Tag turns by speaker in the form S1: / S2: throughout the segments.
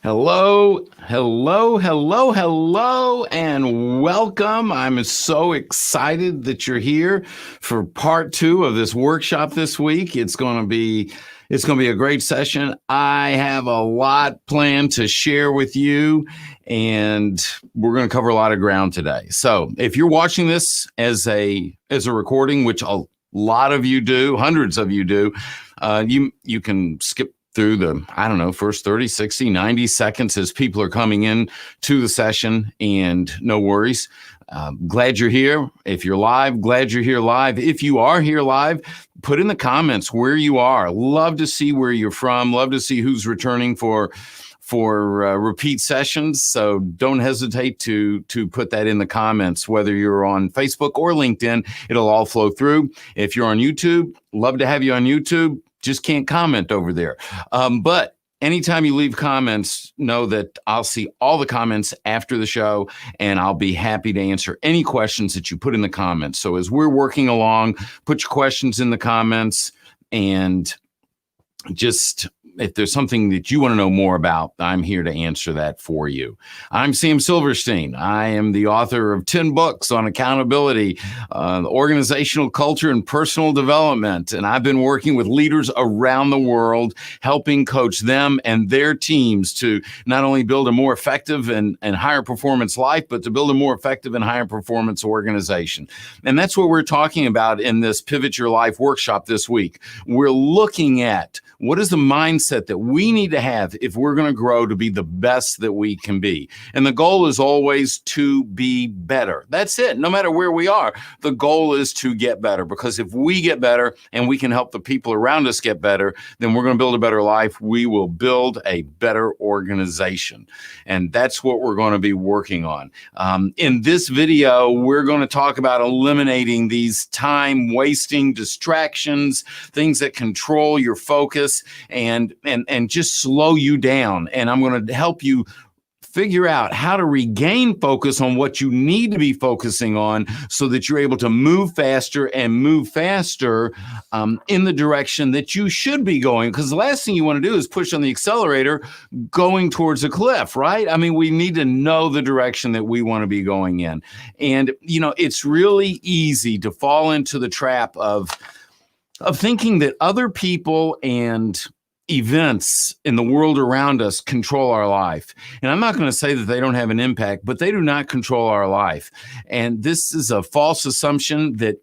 S1: Hello, hello, hello, hello, and welcome. I'm so excited that you're here for part 2 of this workshop this week. It's going to be a great session. I have a lot planned to share with you, and we're going to cover a lot of ground today. So if you're watching this as a recording, which a lot of you do, hundreds of you do, you can skip through the, first 30, 60, 90 seconds as people are coming in to the session, and no worries. Glad you're here. If you're live, glad you're here live. If you are here live, put in the comments where you are. Love to see where you're from. Love to see who's returning for repeat sessions. So don't hesitate to put that in the comments, whether you're on Facebook or LinkedIn, it'll all flow through. If you're on YouTube, love to have you on YouTube. Just can't comment over there. But anytime you leave comments, know that I'll see all the comments after the show, and I'll be happy to answer any questions that you put in the comments. So as we're working along, put your questions in the comments, and just if there's something that you want to know more about, I'm here to answer that for you. I'm Sam Silverstein. I am the author of 10 books on accountability, organizational culture, and personal development. And I've been working with leaders around the world, helping coach them and their teams to not only build a more effective and higher performance life, but to build a more effective and higher performance organization. And that's what we're talking about in this Pivot Your Life workshop this week. We're looking at what is the mindset that we need to have if we're going to grow to be the best that we can be? And the goal is always to be better. That's it. No matter where we are, the goal is to get better, because if we get better and we can help the people around us get better, then we're going to build a better life. We will build a better organization. And that's what we're going to be working on. In this video, we're going to talk about eliminating these time-wasting distractions, things that control your focus, and just slow you down. And I'm going to help you figure out how to regain focus on what you need to be focusing on so that you're able to move faster in the direction that you should be going. Because the last thing you want to do is push on the accelerator going towards a cliff, right? I mean, we need to know the direction that we want to be going in. And, it's really easy to fall into the trap of thinking that other people and events in the world around us control our life. And I'm not going to say that they don't have an impact, but they do not control our life. And this is a false assumption that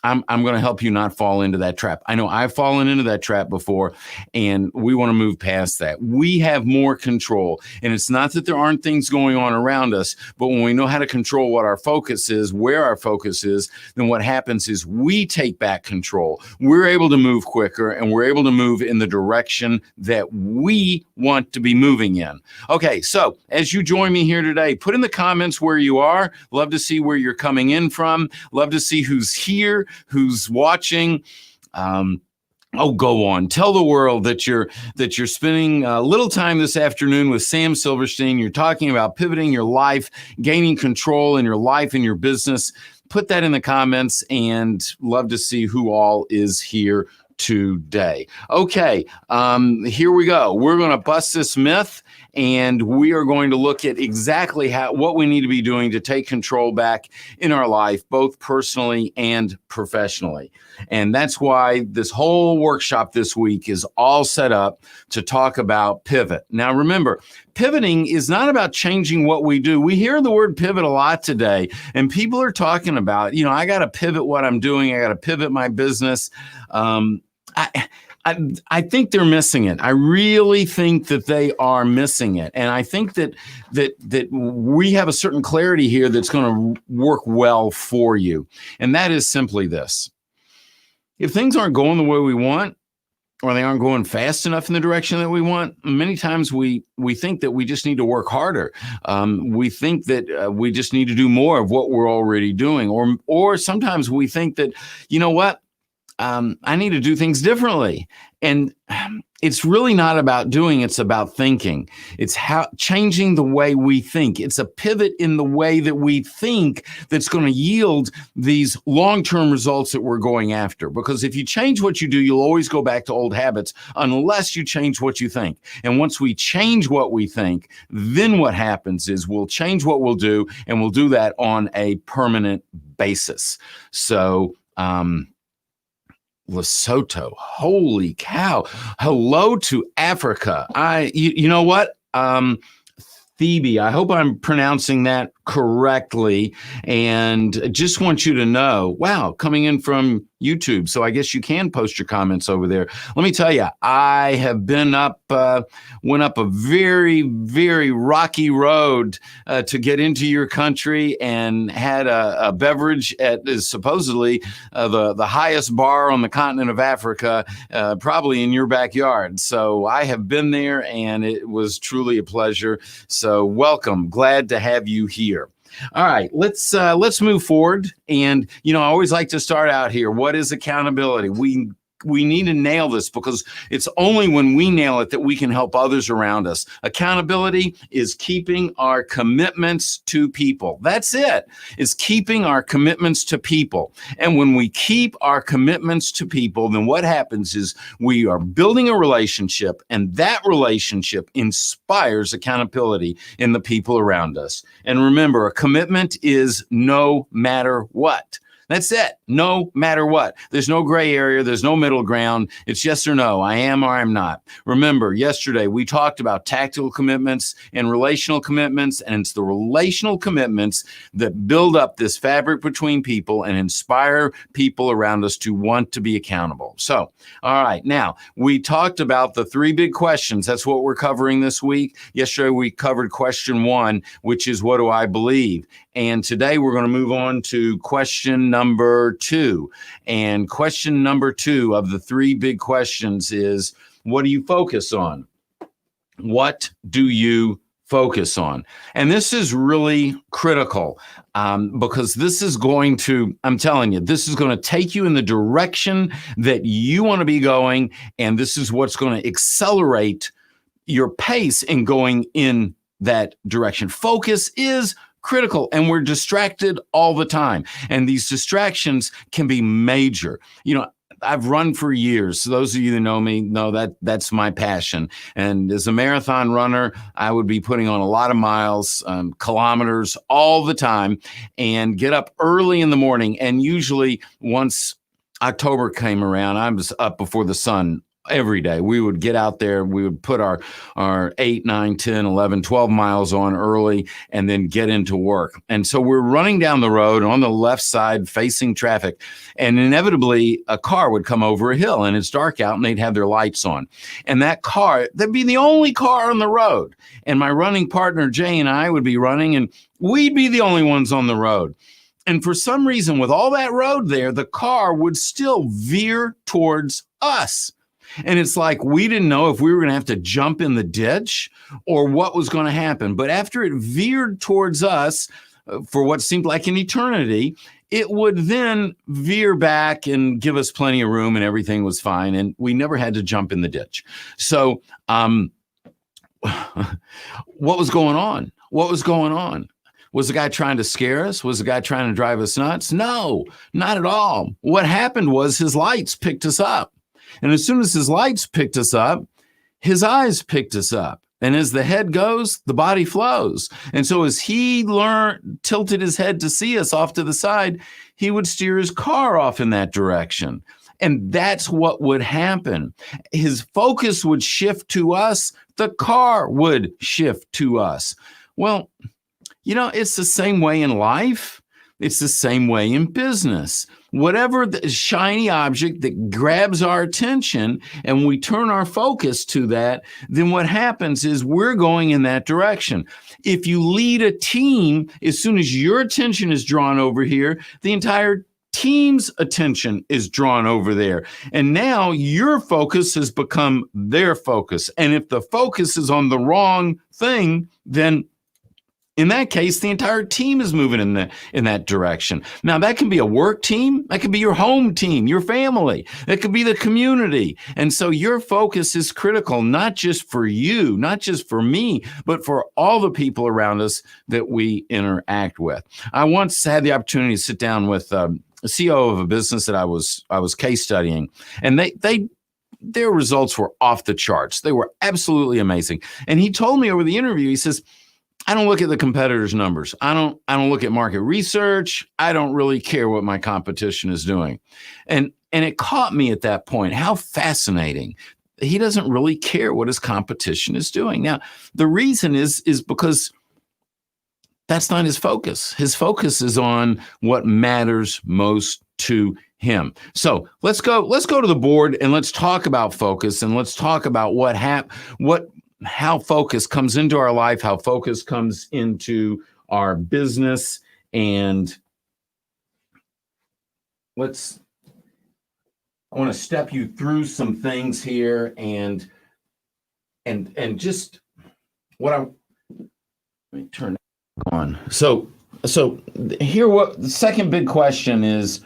S1: I'm going to help you not fall into that trap. I know I've fallen into that trap before, and we want to move past that. We have more control. And it's not that there aren't things going on around us, but when we know how to control what our focus is, where our focus is, then what happens is we take back control. We're able to move quicker, and we're able to move in the direction that we want to be moving in. Okay, so as you join me here today, put in the comments where you are. Love to see where you're coming in from. Love to see who's here, who's watching. Go on. Tell the world that you're spending a little time this afternoon with Sam Silverstein. You're talking about pivoting your life, gaining control in your life and your business. Put that in the comments, and love to see who all is here today. Okay, here we go. We're going to bust this myth, and we are going to look at exactly what we need to be doing to take control back in our life, both personally and professionally. And that's why this whole workshop this week is all set up to talk about pivot. Now, remember, pivoting is not about changing what we do. We hear the word pivot a lot today, and people are talking about, I got to pivot what I'm doing. I got to pivot my business. I think they're missing it. I really think that they are missing it. And I think that we have a certain clarity here that's going to work well for you. And that is simply this. If things aren't going the way we want, or they aren't going fast enough in the direction that we want, many times we think that we just need to work harder. We think that we just need to do more of what we're already doing. Or sometimes we think that, I need to do things differently. And it's really not about doing, it's about thinking. It's how changing the way we think. It's a pivot in the way that we think that's going to yield these long-term results that we're going after. Because if you change what you do, you'll always go back to old habits unless you change what you think. And once we change what we think, then what happens is we'll change what we'll do, and we'll do that on a permanent basis. So, Lesotho, holy cow. Hello to Africa. You know what? Phoebe, I hope I'm pronouncing that correctly. And just want you to know, wow, coming in from YouTube. So I guess you can post your comments over there. Let me tell you, I have been went up a very, very rocky road to get into your country, and had a beverage at supposedly the highest bar on the continent of Africa, probably in your backyard. So I have been there, and it was truly a pleasure. So welcome. Glad to have you here. All right, let's move forward. And, I always like to start out here. What is accountability? We need to nail this, because it's only when we nail it that we can help others around us. Accountability is keeping our commitments to people. That's it. It's keeping our commitments to people. And when we keep our commitments to people, then what happens is we are building a relationship, and that relationship inspires accountability in the people around us. And remember, a commitment is no matter what. That's it. No matter what. There's no gray area. There's no middle ground. It's yes or no. I am or I'm not. Remember, yesterday we talked about tactical commitments and relational commitments, and it's the relational commitments that build up this fabric between people and inspire people around us to want to be accountable. So, all right. Now, we talked about the 3 big questions. That's what we're covering this week. Yesterday we covered question 1, which is, what do I believe? And today we're going to move on to question number 2. And question number 2 of the 3 big questions is, what do you focus on? What do you focus on? And this is really critical, because this is going to, I'm telling you, this is going to take you in the direction that you want to be going. And this is what's going to accelerate your pace in going in that direction. Focus is critical, and we're distracted all the time. And these distractions can be major. I've run for years. So those of you that know me know that that's my passion. And as a marathon runner, I would be putting on a lot of miles, kilometers all the time, and get up early in the morning. And usually once October came around, I was up before the sun every day. We would get out there, we would put our 8, 9, 10, 11, 12 miles on early, and then get into work. And so we're running down the road on the left side facing traffic, and inevitably a car would come over a hill, and it's dark out, and they'd have their lights on. And that car, that'd be the only car on the road. And my running partner, Jay, and I would be running, and we'd be the only ones on the road. And for some reason, with all that road there, the car would still veer towards us. And it's like we didn't know if we were going to have to jump in the ditch or what was going to happen. But after it veered towards us for what seemed like an eternity, it would then veer back and give us plenty of room, and everything was fine. And we never had to jump in the ditch. So what was going on? What was going on? Was the guy trying to scare us? Was the guy trying to drive us nuts? No, not at all. What happened was his lights picked us up. And as soon as his lights picked us up, his eyes picked us up. And as the head goes, the body flows. And so as he tilted his head to see us off to the side, he would steer his car off in that direction. And that's what would happen. His focus would shift to us. The car would shift to us. Well, it's the same way in life. It's the same way in business. Whatever the shiny object that grabs our attention and we turn our focus to that, then what happens is we're going in that direction. If you lead a team, as soon as your attention is drawn over here, the entire team's attention is drawn over there. And now your focus has become their focus. And if the focus is on the wrong thing, then In that case, the entire team is moving in that direction. Now, that can be a work team. That could be your home team, your family. That could be the community. And so your focus is critical, not just for you, not just for me, but for all the people around us that we interact with. I once had the opportunity to sit down with a CEO of a business that I was case studying, and their results were off the charts. They were absolutely amazing. And he told me over the interview, he says, I don't look at the competitors' numbers. I don't look at market research. I don't really care what my competition is doing. And it caught me at that point. How fascinating. He doesn't really care what his competition is doing. Now, the reason is because that's not his focus. His focus is on what matters most to him. So let's go to the board and let's talk about focus, and let's talk about how focus comes into our life, how focus comes into our business. And I want to step you through some things here and just let me turn it on. So here, what the second big question is,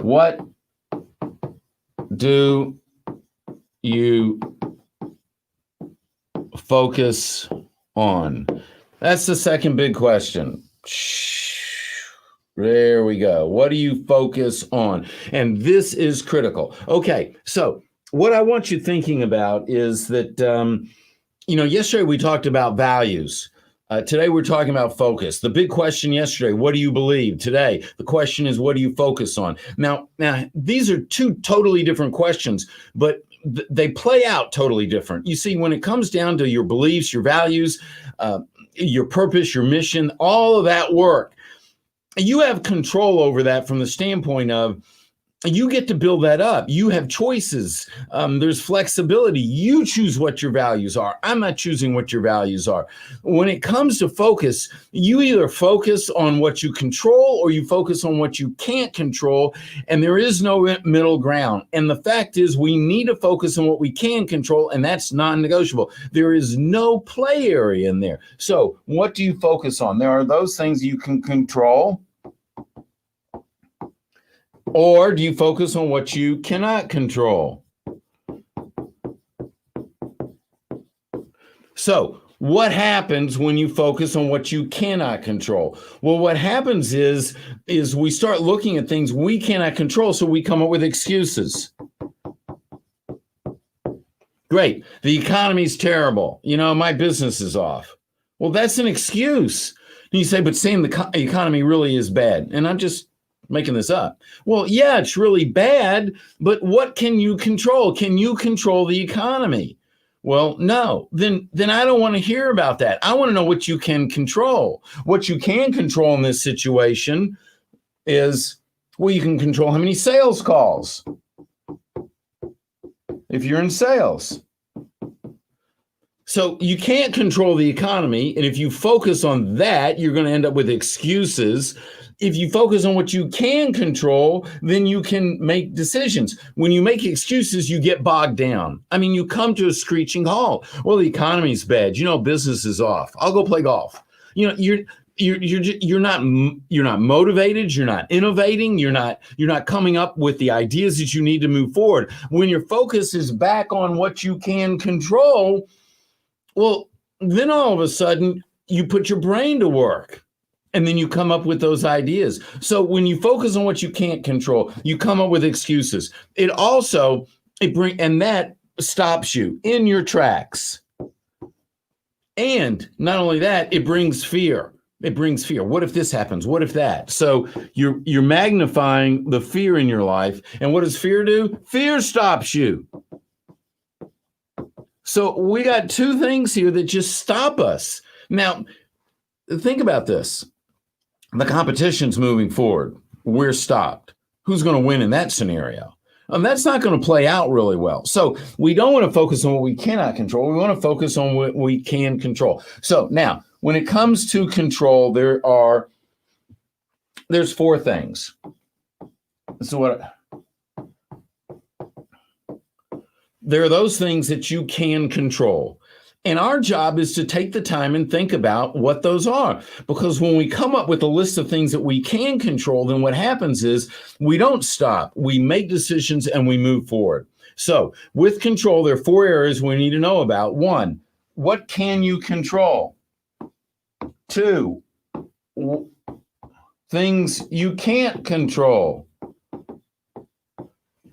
S1: what do you focus on? That's the second big question. There we go. What do you focus on? And this is critical. Okay, so what I want you thinking about is that, yesterday we talked about values. Today we're talking about focus. The big question yesterday, what do you believe? Today, the question is, what do you focus on? Now, these are two totally different questions, but they play out totally different. You see, when it comes down to your beliefs, your values, your purpose, your mission, all of that work, you have control over that from the standpoint of you get to build that up. You have choices. There's flexibility. You choose what your values are. I'm not choosing what your values are. When it comes to focus, you either focus on what you control or you focus on what you can't control, and there is no middle ground. And the fact is, we need to focus on what we can control, and that's non-negotiable. There is no play area in there. So what do you focus on? There are those things you can control. Or do you focus on what you cannot control? So what happens when you focus on what you cannot control? Well, what happens is we start looking at things we cannot control, so we come up with excuses. Great, the economy's terrible. My business is off. Well, that's an excuse. And you say, but Sam, the economy really is bad. And I'm just making this up. Well, yeah, it's really bad, but what can you control? Can you control the economy? Well, no. Then I don't want to hear about that. I want to know what you can control. What you can control in this situation is, well, you can control how many sales calls if you're in sales. So you can't control the economy, and if you focus on that, you're going to end up with excuses. If you focus on what you can control, then you can make decisions. When you make excuses, you get bogged down. I mean, you come to a screeching halt. Well, the economy's bad. Business is off. I'll go play golf. You're not motivated. You're not innovating. You're not coming up with the ideas that you need to move forward. When your focus is back on what you can control, well, then all of a sudden you put your brain to work. And then you come up with those ideas. So when you focus on what you can't control, you come up with excuses. And that stops you in your tracks. And not only that, it brings fear. What if this happens? What if that? So you're magnifying the fear in your life. And what does fear do? Fear stops you. So we got two things here that just stop us. Now, think about this. The competition's moving forward. We're stopped. Who's going to win in that scenario? That's not going to play out really well. So we don't want to focus on what we cannot control. We want to focus on what we can control. So now, when it comes to control, there's four things. There are those things that you can control. And our job is to take the time and think about what those are. Because when we come up with a list of things that we can control, then what happens is we don't stop. We make decisions and we move forward. So with control, there are 4 areas we need to know about. 1, what can you control? 2, things you can't control.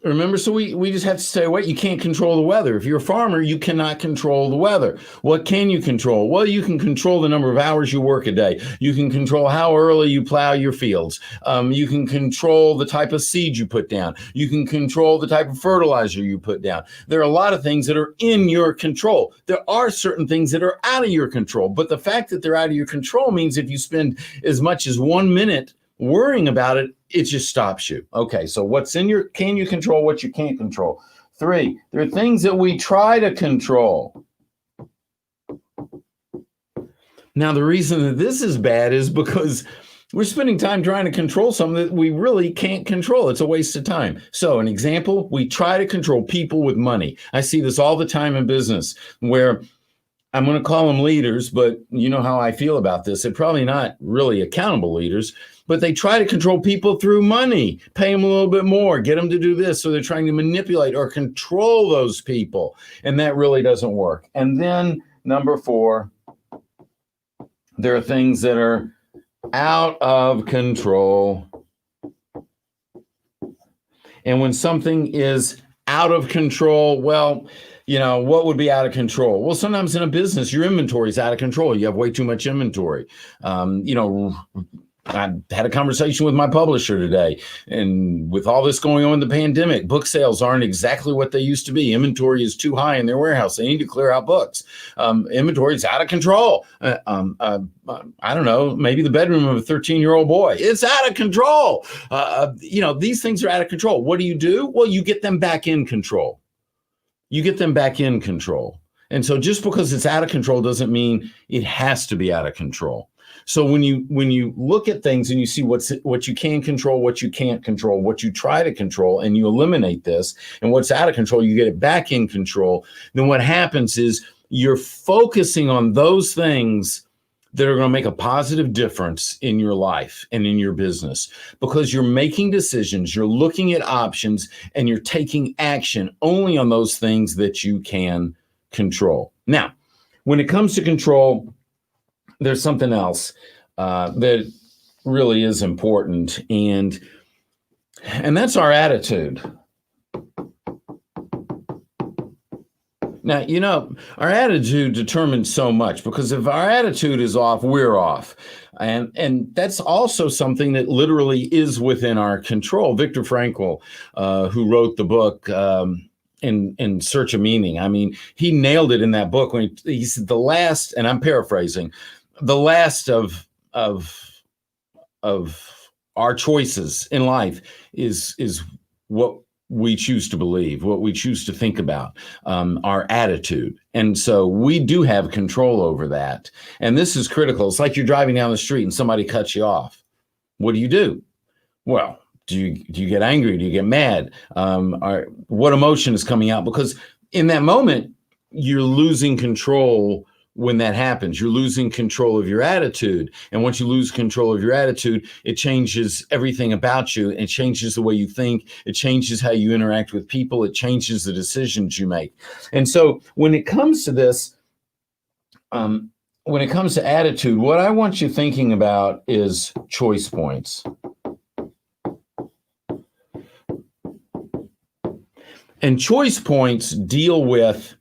S1: Remember, so we just have to stay away. You can't control the weather. If you're a farmer, you cannot control the weather. What can you control? Well, you can control the number of hours you work a day. You can control how early you plow your fields. You can control the type of seed you put down. You can control the type of fertilizer you put down. There are a lot of things that are in your control. There are certain things that are out of your control. But the fact that they're out of your control means if you spend as much as 1 minute worrying about it, it just stops you. Okay, so what's in your, can you control what you can't control? 3, there are things that we try to control. Now, the reason that this is bad is because we're spending time trying to control something that we really can't control. It's a waste of time. So an example, we try to control people with money. I see this all the time in business where I'm going to call them leaders, but you know how I feel about this. They're probably not really accountable leaders, but they try to control people through money, pay them a little bit more, get them to do this. So they're trying to manipulate or control those people. And that really doesn't work. And then number 4, there are things that are out of control. And when something is out of control, well, you know, what would be out of control? Well, sometimes in a business, your inventory is out of control. You have way too much inventory. I had a conversation with my publisher today, and with all this going on in the pandemic, book sales aren't exactly what they used to be. Inventory is too high in their warehouse. They need to clear out books. Inventory is out of control. I don't know, maybe the bedroom of a 13-year-old boy. It's out of control. These things are out of control. What do? Well, you get them back in control. You get them back in control. And so just because it's out of control doesn't mean it has to be out of control. So when you look at things and you see what you can control, what you can't control, what you try to control, and you eliminate this, and what's out of control, you get it back in control, then what happens is you're focusing on those things that are going to make a positive difference in your life and in your business, because you're making decisions, you're looking at options, and you're taking action only on those things that you can control. Now, when it comes to control, there's something else that really is important, and that's our attitude. Now, our attitude determines so much, because if our attitude is off, we're off. And that's also something that literally is within our control. Viktor Frankl, who wrote the book in Search of Meaning, I mean, he nailed it in that book when he said the last, and I'm paraphrasing, the last of our choices in life is what we choose to believe, what we choose to think about, our attitude. And so we do have control over that. And this is critical. It's like you're driving down the street and somebody cuts you off. What do? Well, do you get angry? Do you get mad? What emotion is coming out? Because in that moment, you're losing control. When that happens, you're losing control of your attitude. And once you lose control of your attitude, it changes everything about you. It changes the way you think. It changes how you interact with people. It changes the decisions you make. And so when it comes to this, when it comes to attitude, what I want you thinking about is choice points. And choice points deal with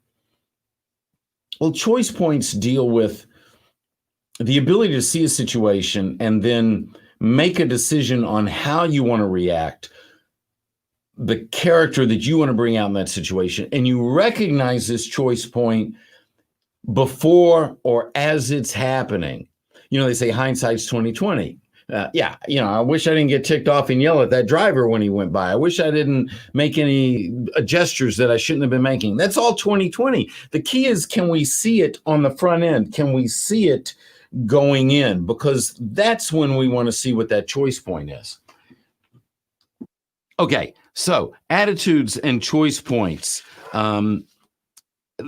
S1: the ability to see a situation and then make a decision on how you want to react, the character that you want to bring out in that situation. And you recognize this choice point before or as it's happening. They say hindsight's 20/20. I wish I didn't get ticked off and yell at that driver when he went by. I wish I didn't make any gestures that I shouldn't have been making. That's all 20/20. The key is, can we see it on the front end? Can we see it going in? Because that's when we want to see what that choice point is. Okay, so attitudes and choice points.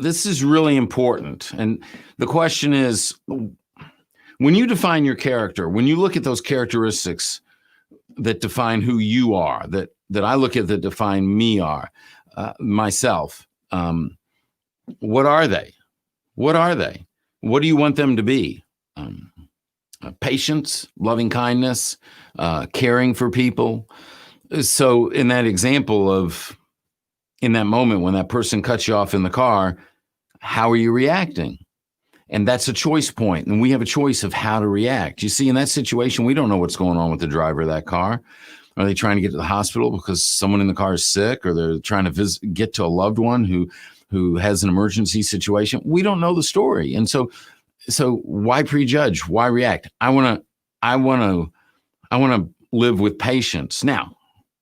S1: this is really important. And the question is, when you define your character, when you look at those characteristics that define who you are, that I look at that define myself, what are they? What are they? What do you want them to be? Patience, loving kindness, caring for people. So in that example of, in that moment when that person cuts you off in the car, how are you reacting? And that's a choice point. And we have a choice of how to react. You see, in that situation, we don't know what's going on with the driver of that car. Are they trying to get to the hospital because someone in the car is sick, or they're trying to get to a loved one who has an emergency situation? We don't know the story. And so why prejudge? Why react? I want to live with patience. Now,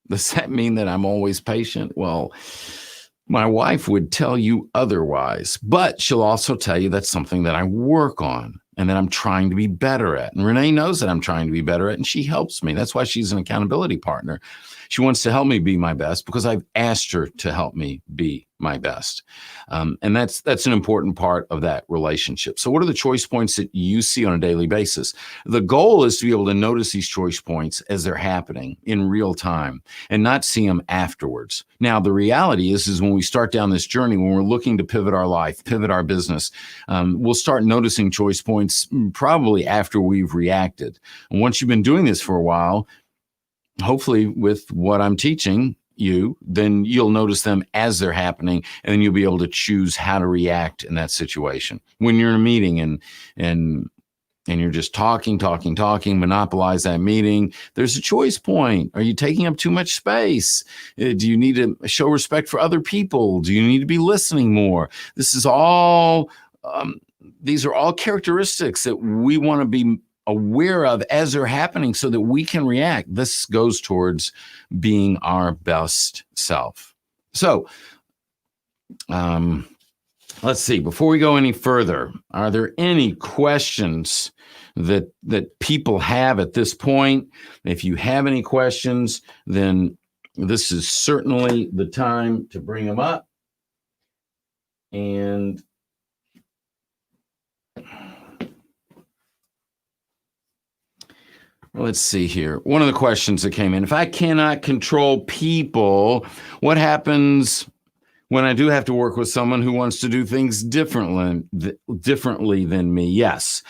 S1: does that mean that I'm always patient? Well, my wife would tell you otherwise, but she'll also tell you that's something that I work on and that I'm trying to be better at. And Renee knows that I'm trying to be better at, and she helps me. That's why she's an accountability partner. She wants to help me be my best because I've asked her to help me be my best. And that's an important part of that relationship. So what are the choice points that you see on a daily basis? The goal is to be able to notice these choice points as they're happening in real time and not see them afterwards. Now, the reality is when we start down this journey, when we're looking to pivot our life, pivot our business, we'll start noticing choice points probably after we've reacted. And once you've been doing this for a while, hopefully with what I'm teaching you, then you'll notice them as they're happening, and then you'll be able to choose how to react in that situation. When you're in a meeting and you're just talking, monopolize that meeting, there's a choice point. Are you taking up too much space? Do you need to show respect for other people? Do you need to be listening more? These are all characteristics that we want to be aware of as they're happening so that we can react. This goes towards being our best self. So, let's see, before we go any further, are there any questions that people have at this point? If you have any questions, then this is certainly the time to bring them up. And let's see here. One of the questions that came in: if I cannot control people, what happens when I do have to work with someone who wants to do things differently than me? Yes.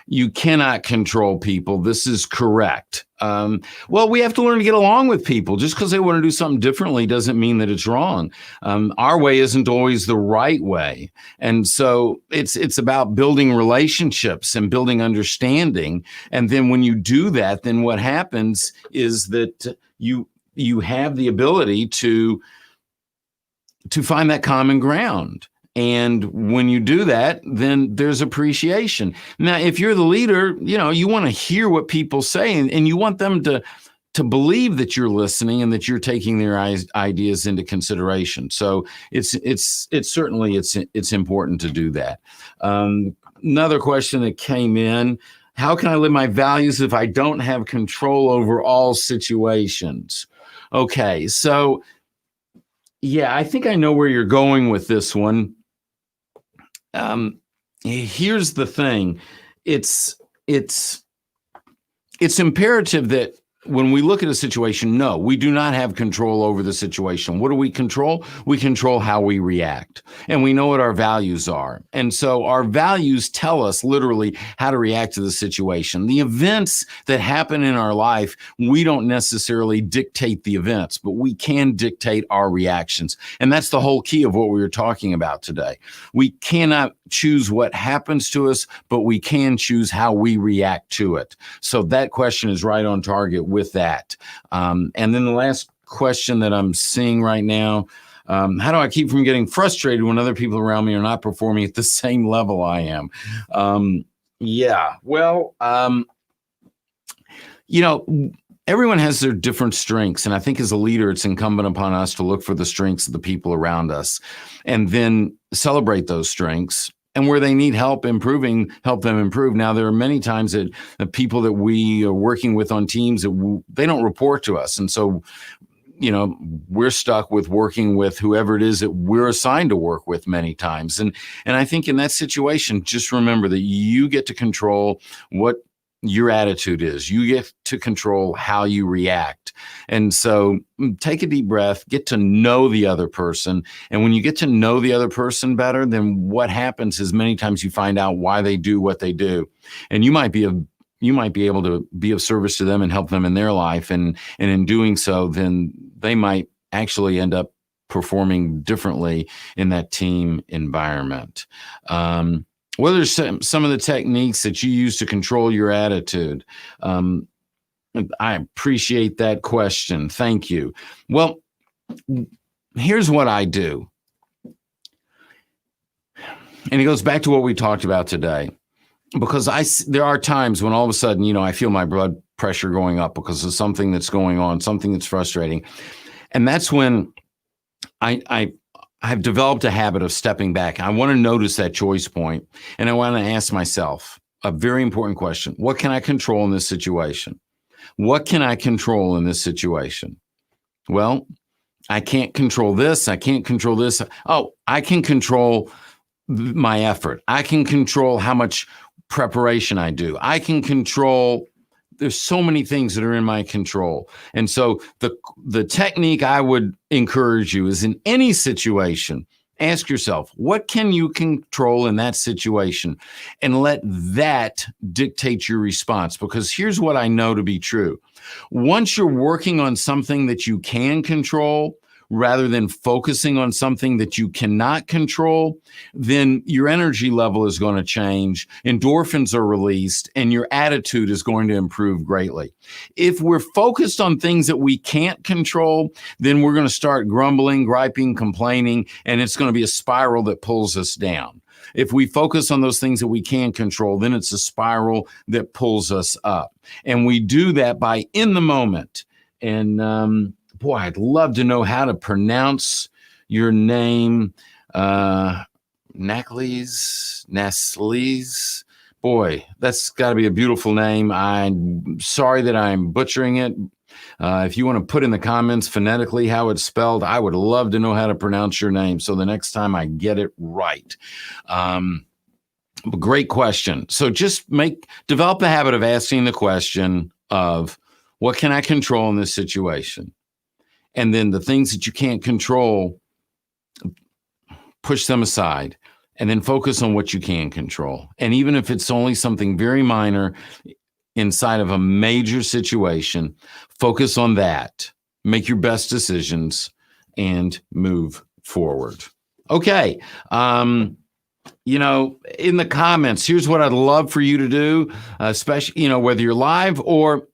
S1: You cannot control people. This is correct. Well, we have to learn to get along with people. Just because they want to do something differently doesn't mean that it's wrong. Our way isn't always the right way. And so it's about building relationships and building understanding. And then when you do that, then what happens is that you have the ability to find that common ground. And when you do that, then there's appreciation. Now, if you're the leader, you want to hear what people say, and you want them to believe that you're listening and that you're taking their ideas into consideration. So it's certainly important to do that. Another question that came in: how can I live my values if I don't have control over all situations? Okay, so yeah, I think I know where you're going with this one. Here's the thing. It's imperative that when we look at a situation, no, we do not have control over the situation. What do we control? We control how we react, and we know what our values are. And so our values tell us literally how to react to the situation. The events that happen in our life, we don't necessarily dictate the events, but we can dictate our reactions. And that's the whole key of what we were talking about today. We cannot choose what happens to us, but we can choose how we react to it. So that question is right on target with that. And then the last question that I'm seeing right now: how do I keep from getting frustrated when other people around me are not performing at the same level I am? Everyone has their different strengths. And I think as a leader, it's incumbent upon us to look for the strengths of the people around us and then celebrate those strengths. And where they need help improving, help them improve. Now, there are many times that the people that we are working with on teams, they don't report to us. And so we're stuck with working with whoever it is that we're assigned to work with many times. And I think in that situation, just remember that you get to control what your attitude is. You get to control how you react. And so take a deep breath, get to know the other person. And when you get to know the other person better, then what happens is many times you find out why they do what they do. And you might be able to be of service to them and help them in their life. And in doing so, then they might actually end up performing differently in that team environment. What are some of the techniques that you use to control your attitude? I appreciate that question. Thank you. Well, here's what I do. And it goes back to what we talked about today. Because there are times when all of a sudden, I feel my blood pressure going up because of something that's going on, something that's frustrating. And that's when I've developed a habit of stepping back. I want to notice that choice point, and I want to ask myself a very important question. What can I control in this situation? What can I control in this situation? Well, I can't control this. I can't control this. Oh, I can control my effort. I can control how much preparation I do. I can control, there's so many things that are in my control. And so the technique I would encourage you is in any situation, ask yourself, what can you control in that situation? And let that dictate your response. Because here's what I know to be true. Once you're working on something that you can control, rather than focusing on something that you cannot control, then your energy level is going to change, endorphins are released, and your attitude is going to improve greatly. If we're focused on things that we can't control, then we're going to start grumbling, griping, complaining, and it's going to be a spiral that pulls us down. If we focus on those things that we can control, then it's a spiral that pulls us up. And we do that by in the moment. And boy, I'd love to know how to pronounce your name. Naslis. Boy, that's got to be a beautiful name. I'm sorry that I'm butchering it. If you want to put in the comments phonetically how it's spelled, I would love to know how to pronounce your name so the next time I get it right. Great question. So just develop the habit of asking the question of, what can I control in this situation? And then the things that you can't control, push them aside and then focus on what you can control. And even if it's only something very minor inside of a major situation, focus on that, make your best decisions, and move forward. Okay. In the comments, here's what I'd love for you to do, especially, whether you're live or,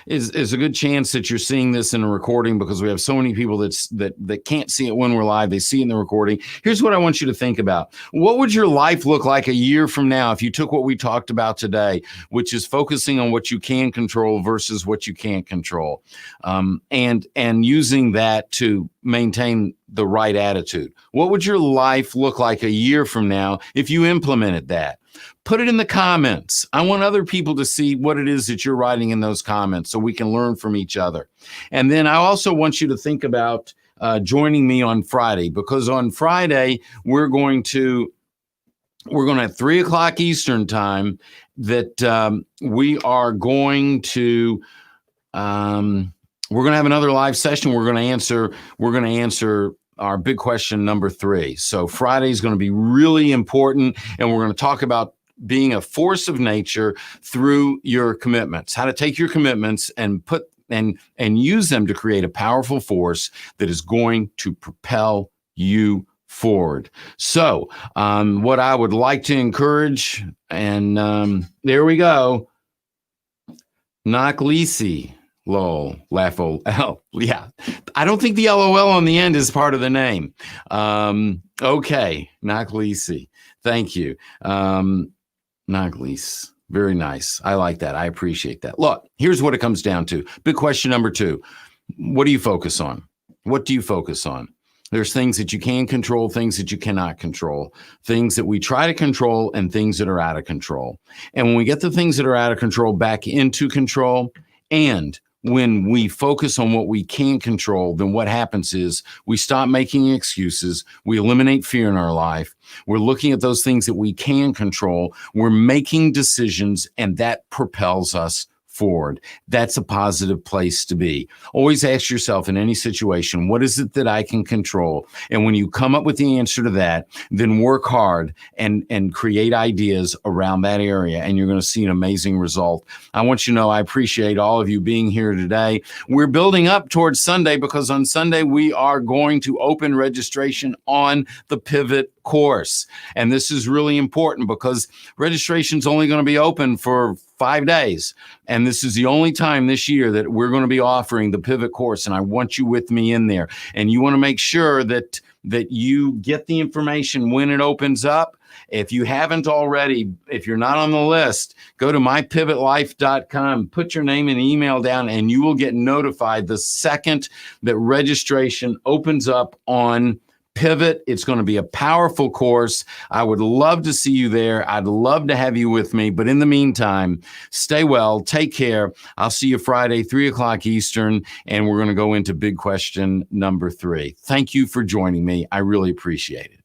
S1: is a good chance that you're seeing this in a recording, because we have so many people that can't see it when we're live. They see it in the recording. Here's what I want you to think about. What would your life look like a year from now if you took what we talked about today, which is focusing on what you can control versus what you can't control, and using that to maintain the right attitude? What would your life look like a year from now if you implemented that? Put it in the comments. I want other people to see what it is that you're writing in those comments so we can learn from each other. And then I also want you to think about joining me on Friday, because on Friday we're going to at 3:00 Eastern time that we are going to we're going to have another live session. We're going to answer our big question number 3. So Friday is going to be really important, and we're going to talk about being a force of nature through your commitments, how to take your commitments and put and use them to create a powerful force that is going to propel you forward. So what I would like to encourage, and there we go, Naklisi. Lol, laugh, L. Yeah. I don't think the LOL on the end is part of the name. Okay. Naklisi. Thank you. Naklis. Very nice. I like that. I appreciate that. Look, here's what it comes down to. Big question number 2. What do you focus on? What do you focus on? There's things that you can control, things that you cannot control, things that we try to control, and things that are out of control. And when we get the things that are out of control back into control, and when we focus on what we can control, then what happens is we stop making excuses. We eliminate fear in our life. We're looking at those things that we can control. We're making decisions, and that propels us forward. That's a positive place to be. Always ask yourself in any situation, what is it that I can control? And when you come up with the answer to that, then work hard and create ideas around that area, and you're going to see an amazing result. I want you to know I appreciate all of you being here today. We're building up towards Sunday, because on Sunday we are going to open registration on the Pivot course. And this is really important because registration is only going to be open for 5 days. And this is the only time this year that we're going to be offering the Pivot course. And I want you with me in there. And you want to make sure that you get the information when it opens up. If you haven't already, if you're not on the list, go to mypivotlife.com, put your name and email down, and you will get notified the second that registration opens up on Pivot. It's going to be a powerful course. I would love to see you there. I'd love to have you with me. But in the meantime, stay well, take care. I'll see you Friday, 3:00 Eastern, and we're going to go into big question number 3. Thank you for joining me. I really appreciate it.